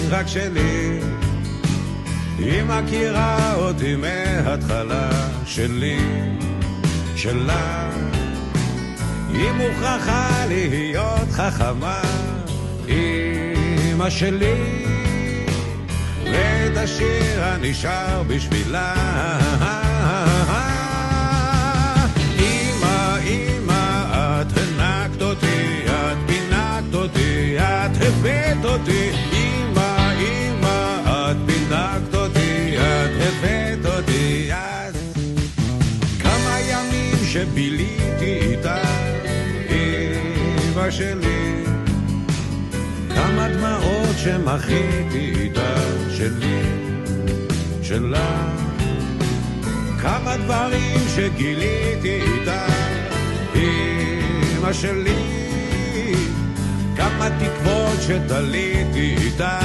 רק שלי, היא מכירה אותי מההתחלה שלי, שלה. היא מוכרחה להיות חכמה, אמא שלי, ואת השיר הנשאר בשבילה. אמא, אמא, את הנקת אותי, את פינקת אותי, את הבאת אותי. אמא, אמא, את פינקת אותי, את הבאת אותי. כמה ימים שביליתי איתה, אמא שלי, כמה דמעות שמחיתי איתה, שלי, שלה. כמה דברים שגיליתי איתה, אמא שלי, כמה תקוות שתליתי איתה.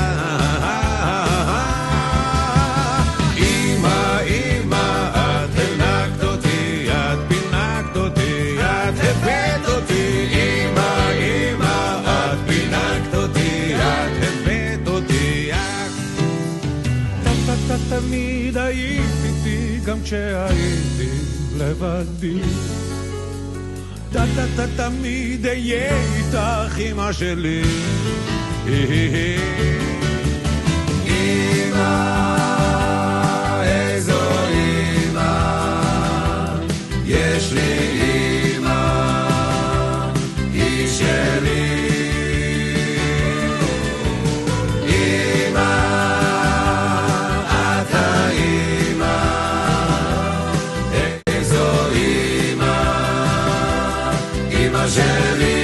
אמא, אמא, את הנקת אותי, את פינקת אותי, את הבאת אותי. אמא, אמא, את פינקת אותי, את הבאת אותי. תמיד היית איתי גם כשהייתי לבדי. תמיד אהיה איתך אמא שלי. אמא, איזו אמא, יש לי אמא, היא שלי. אמא, את האמא, איזו אמא, אמא שלי.